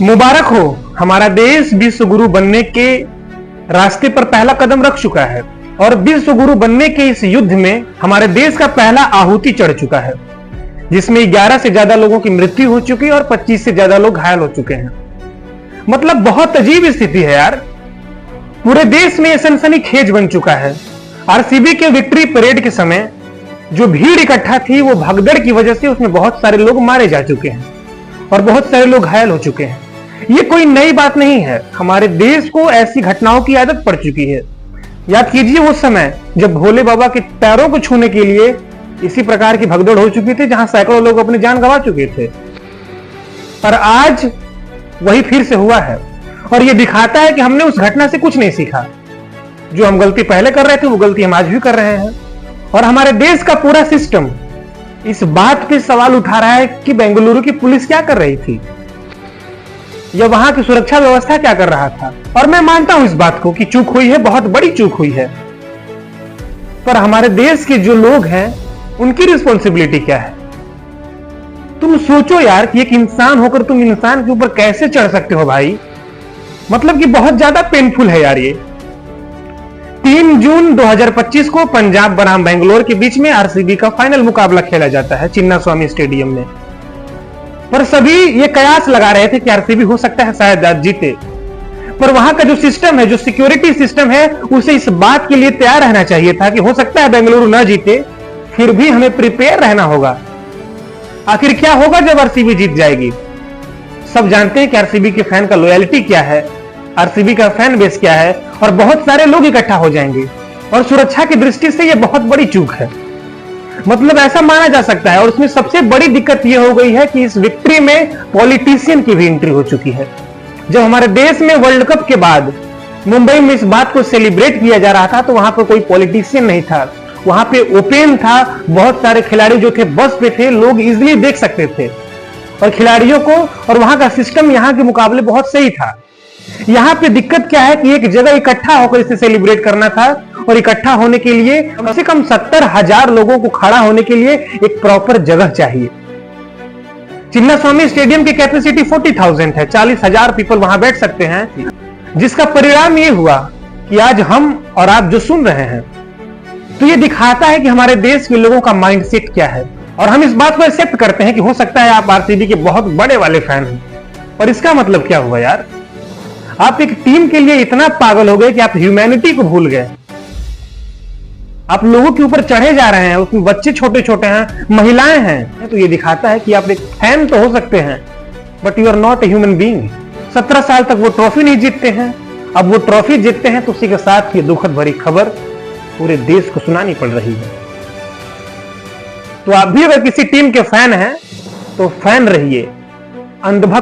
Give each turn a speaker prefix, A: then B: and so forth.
A: मुबारक हो, हमारा देश विश्व गुरु बनने के रास्ते पर पहला कदम रख चुका है और विश्व गुरु बनने के इस युद्ध में हमारे देश का पहला आहुति चढ़ चुका है, जिसमें 11 से ज्यादा लोगों की मृत्यु हो चुकी है और 25 से ज्यादा लोग घायल हो चुके हैं। मतलब बहुत अजीब स्थिति है यार। पूरे देश में सनसनीखेज बन चुका है। आरसीबी के विक्ट्री परेड के समय जो भीड़ इकट्ठा थी वो भगदड़ की वजह से उसमें बहुत सारे लोग मारे जा चुके हैं और बहुत सारे लोग घायल हो चुके हैं। ये कोई नई बात नहीं है, हमारे देश को ऐसी घटनाओं की आदत पड़ चुकी है। याद कीजिए वो समय जब भोले बाबा के पैरों को छूने के लिए इसी प्रकार की भगदड़ हो चुकी थी, जहां सैकड़ों लोग अपनी जान गंवा चुके थे। पर आज वही फिर से हुआ है और ये दिखाता है कि हमने उस घटना से कुछ नहीं सीखा। जो हम गलती पहले कर रहे थे वो गलती हम आज भी कर रहे हैं। और हमारे देश का पूरा सिस्टम इस बात पे सवाल उठा रहा है कि बेंगलुरु की पुलिस क्या कर रही थी या वहां की सुरक्षा व्यवस्था क्या कर रहा था। और मैं मानता हूं इस बात को कि चूक हुई है, बहुत बड़ी चूक हुई है। पर हमारे देश के जो लोग हैं उनकी रिस्पॉन्सिबिलिटी क्या है? तुम सोचो यार कि एक इंसान होकर तुम इंसान के ऊपर कैसे चढ़ सकते हो भाई। मतलब कि बहुत ज्यादा पेनफुल है यार ये। 3 जून 2025 को पंजाब बनाम बेंगलोर के बीच में आरसीबी का फाइनल मुकाबला खेला जाता है चिन्नास्वामी स्टेडियम में। पर सभी ये कयास लगा रहे थे कि आरसीबी हो सकता है शायद आज जीते। पर वहां का जो सिस्टम है, जो सिक्योरिटी सिस्टम है, उसे इस बात के लिए तैयार रहना चाहिए था कि हो सकता है बेंगलुरु ना जीते, फिर भी हमें प्रिपेयर रहना होगा। आखिर क्या होगा जब आरसीबी जीत जाएगी? सब जानते हैं कि आरसीबी के फैन का लॉयल्टी क्या है, आरसीबी का फैन बेस क्या है, और बहुत सारे लोग इकट्ठा हो जाएंगे। और सुरक्षा की दृष्टि से यह बहुत बड़ी चूक है, मतलब ऐसा माना जा सकता है। और उसमें सबसे बड़ी दिक्कत यह हो गई है कि इस विक्ट्री में पॉलिटिशियन की भी एंट्री हो चुकी है। जब हमारे देश में वर्ल्ड कप के बाद मुंबई में इस बात को सेलिब्रेट किया जा रहा था तो वहां पर कोई पॉलिटिशियन नहीं था, वहां पे ओपन था। बहुत सारे खिलाड़ी जो थे बस पे थे, लोग इजिली देख सकते थे और खिलाड़ियों को, और वहां का सिस्टम यहां के मुकाबले बहुत सही था। यहां पे दिक्कत क्या है कि एक जगह इकट्ठा होकर इसे सेलिब्रेट करना था और इकट्ठा होने के लिए कम से कम 70,000 लोगों को खड़ा होने के लिए एक प्रॉपर जगह चाहिए। चिन्नास्वामी स्टेडियम की कैपेसिटी 40,000 है, 40,000 पीपल वहां बैठ सकते हैं। जिसका परिणाम ये हुआ कि आज हम और आप जो सुन रहे हैं, तो ये दिखाता है कि हमारे देश के लोगों का माइंडसेट क्या है। और हम इस बात को एक्सेप्ट करते हैं कि हो सकता है आप आरसीबी के बहुत बड़े वाले फैन हैं, और इसका मतलब क्या हुआ यार? आप एक टीम के लिए इतना पागल हो गए कि आप ह्यूमैनिटी को भूल गए। आप लोगों के ऊपर चढ़े जा रहे हैं, उसमें बच्चे छोटे छोटे हैं, महिलाएं हैं। तो ये दिखाता है कि आप एक फैन तो हो सकते हैं, but you are not a human being. 17 साल तक वो ट्रॉफी नहीं जीतते हैं, अब वो ट्रॉफी जीतते हैं तो उसी के साथ ये दुखद भरी खबर पूरे देश को सुनानी पड़ रही है। तो आप भी अगर किसी टीम के फैन हैं तो फैन रहिए, अंधभक्त